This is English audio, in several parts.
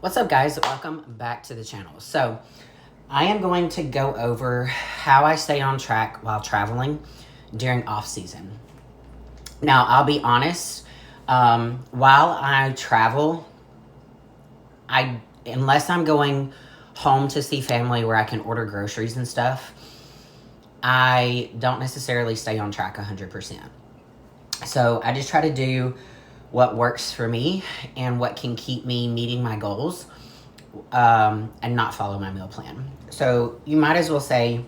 What's up, guys? Welcome back to the channel. So I am going to go over how I stay on track while traveling during off season. Now, I'll be honest, while I travel, unless I'm going home to see family where I can order groceries and stuff, I don't necessarily stay on track 100%. So I just try to do what works for me and what can keep me meeting my goals, and not follow my meal plan. So you might as well say,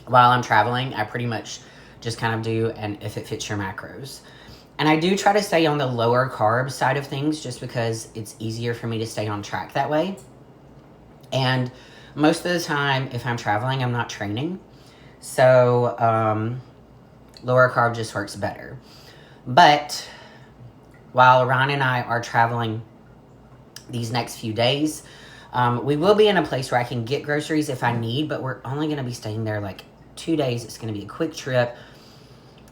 while I'm traveling, I pretty much just kind of do and if it fits your macros. And I do try to stay on the lower carb side of things just because it's easier for me to stay on track that way. And most of the time, if I'm traveling, I'm not training. So lower carb just works better. But while Ryan and I are traveling these next few days, we will be in a place where I can get groceries if I need, but we're only going to be staying there like 2 days. It's going to be a quick trip.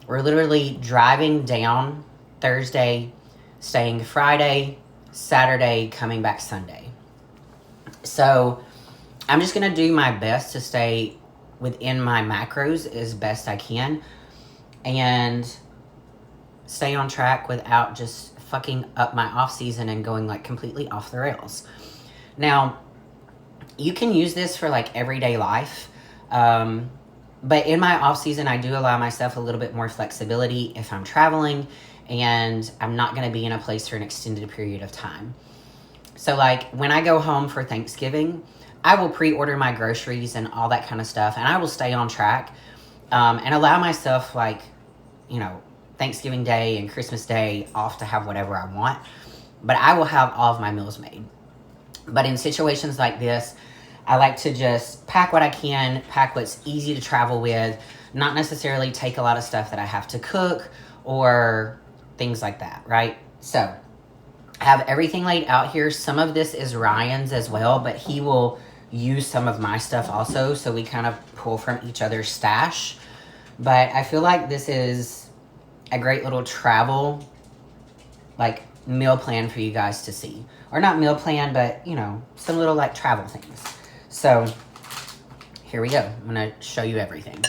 We're literally driving down Thursday, staying Friday, Saturday, coming back Sunday. So I'm just going to do my best to stay within my macros as best I can and stay on track without just fucking up my off season and going like completely off the rails. Now, you can use this for like everyday life. But in my off season, I do allow myself a little bit more flexibility if I'm traveling and I'm not going to be in a place for an extended period of time. So like when I go home for Thanksgiving, I will pre-order my groceries and all that kind of stuff, and I will stay on track, and allow myself like, Thanksgiving Day and Christmas Day off to have whatever I want. But I will have all of my meals made. But in situations like this, I like to just pack what I can, pack what's easy to travel with, not necessarily take a lot of stuff that I have to cook or things like that, right? So I have everything laid out here. Some of this is Ryan's as well, but he will use some of my stuff also, so we kind of pull from each other's stash. But I feel like this is a great little travel, like, meal plan for you guys to see. Or not meal plan, but, some little, like, travel things. So, here we go. I'm going to show you everything.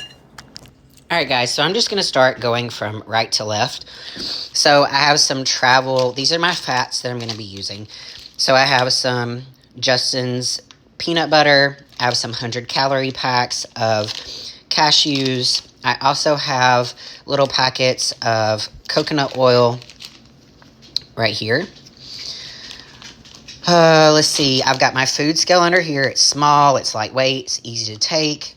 Alright, guys, so I'm just going to start going from right to left. So, I have some travel. These are my fats that I'm going to be using. So, I have some Justin's peanut butter. I have some 100-calorie packs of cashews. I also have little packets of coconut oil right here. Let's see. I've got my food scale under here. It's small. It's lightweight. It's easy to take.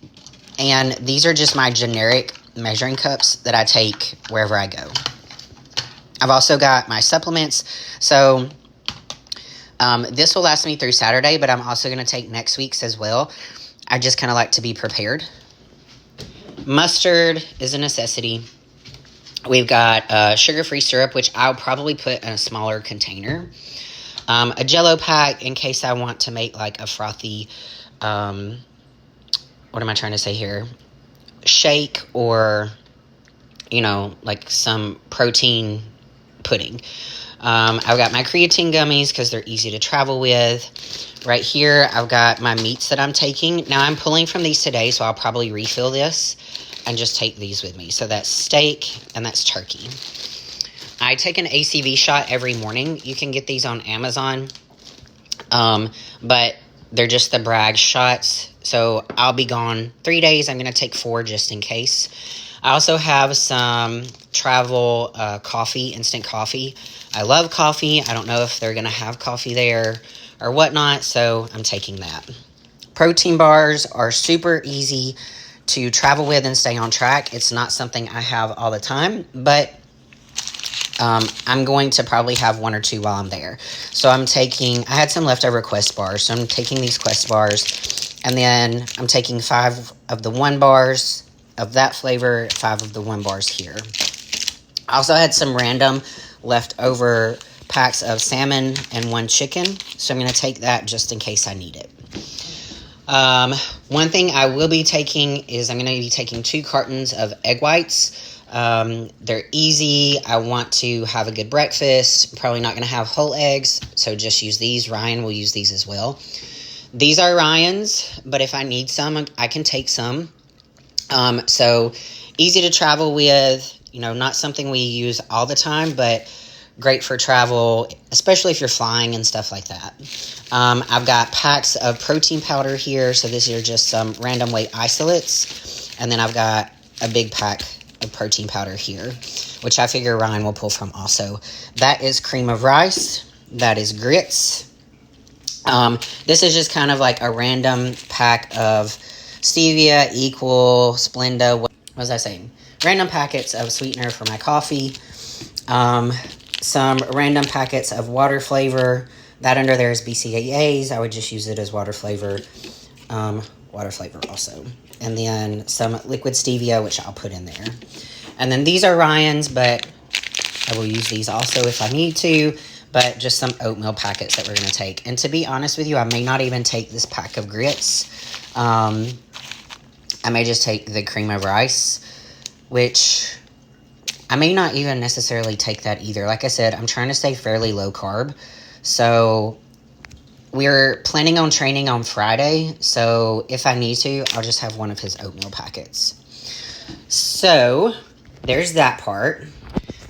And these are just my generic measuring cups that I take wherever I go. I've also got my supplements. So this will last me through Saturday, but I'm also going to take next week's as well. I just kind of like to be prepared. Mustard is a necessity. We've got sugar-free syrup, which I'll probably put in a smaller container. A Jell-O pack in case I want to make like a frothy, what am I trying to say here? Shake or, like some protein pudding. I've got my creatine gummies because they're easy to travel with. Right here, I've got my meats that I'm taking. Now, I'm pulling from these today, so I'll probably refill this and just take these with me. So that's steak and that's turkey. I take an ACV shot every morning. You can get these on Amazon, but they're just the Bragg shots. So I'll be gone 3 days. I'm going to take 4 just in case. I also have some travel coffee, instant coffee. I love coffee. I don't know if they're going to have coffee there or whatnot, so I'm taking that. Protein bars are super easy to travel with and stay on track. It's not something I have all the time, but I'm going to probably have 1 or 2 while I'm there. So I had some leftover Quest bars, so I'm taking these Quest bars, and then I'm taking 5 of the 1 bars of that flavor, 5 of the 1 bars here. I also had some random leftover packs of salmon and 1 chicken, so I'm going to take that just in case I need it. One thing I will be taking is I'm going to be taking 2 cartons of egg whites. They're easy. I want to have a good breakfast. Probably not going to have whole eggs, so just use these. Ryan will use these as well. These are Ryan's, but if I need some, I can take some. So easy to travel with, not something we use all the time, but great for travel, especially if you're flying and stuff like that. I've got packs of protein powder here. So these are just some random weight isolates. And then I've got a big pack of protein powder here, which I figure Ryan will pull from also. That is cream of rice. That is grits. This is just kind of like a random pack of stevia, Equal, Splenda. What was I saying? Random packets of sweetener for my coffee. Some random packets of water flavor. That under there is BCAAs. I would just use it as water flavor. Water flavor also. And then some liquid stevia, which I'll put in there. And then these are Ryan's, but I will use these also if I need to. But just some oatmeal packets that we're going to take. And to be honest with you, I may not even take this pack of grits. I may just take the cream of rice, which I may not even necessarily take that either. Like I said, I'm trying to stay fairly low carb. So we're planning on training on Friday. So if I need to, I'll just have one of his oatmeal packets. So there's that part.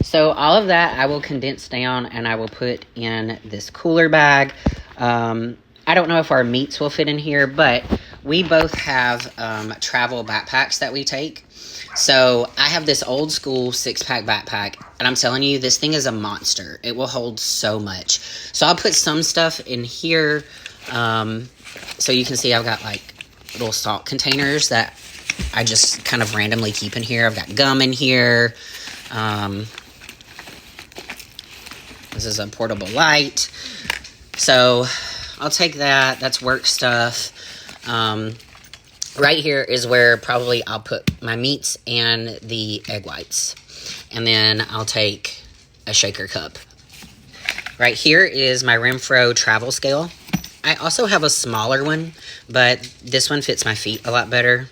So all of that I will condense down and I will put in this cooler bag. I don't know if our meats will fit in here, but we both have travel backpacks that we take. So I have this old school 6-pack backpack, and I'm telling you, this thing is a monster. It will hold so much. So I'll put some stuff in here. So you can see I've got like little salt containers that I just kind of randomly keep in here. I've got gum in here. This is a portable light. So I'll take that. That's work stuff. Right here is where probably I'll put my meats and the egg whites. And then I'll take a shaker cup. Right here is my Renfro travel scale. I also have a smaller one, but this one fits my feet a lot better.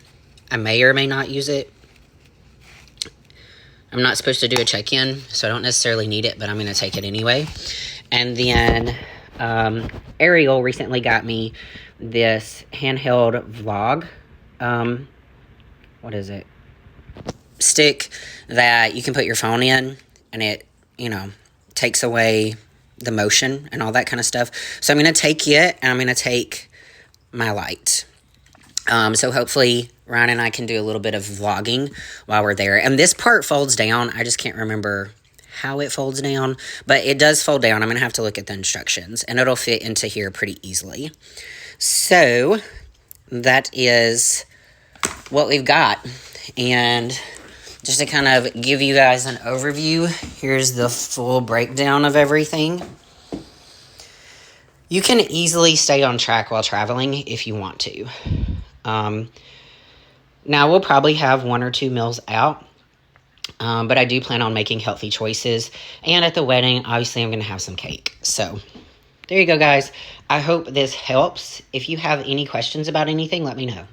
I may or may not use it. I'm not supposed to do a check-in, so I don't necessarily need it, but I'm going to take it anyway. And then Ariel recently got me this handheld vlog. What is it? Stick that you can put your phone in, and it, takes away the motion and all that kind of stuff. So I'm going to take it, and I'm going to take my light. So hopefully Ryan and I can do a little bit of vlogging while we're there. And this part folds down. I just can't remember how it folds down, but it does fold down. I'm going to have to look at the instructions, and it'll fit into here pretty easily. So that is what we've got. And just to kind of give you guys an overview, here's the full breakdown of everything. You can easily stay on track while traveling if you want to. Now we'll probably have 1 or 2 meals out, but I do plan on making healthy choices. And at the wedding, obviously I'm going to have some cake. So there you go, guys. I hope this helps. If you have any questions about anything, let me know.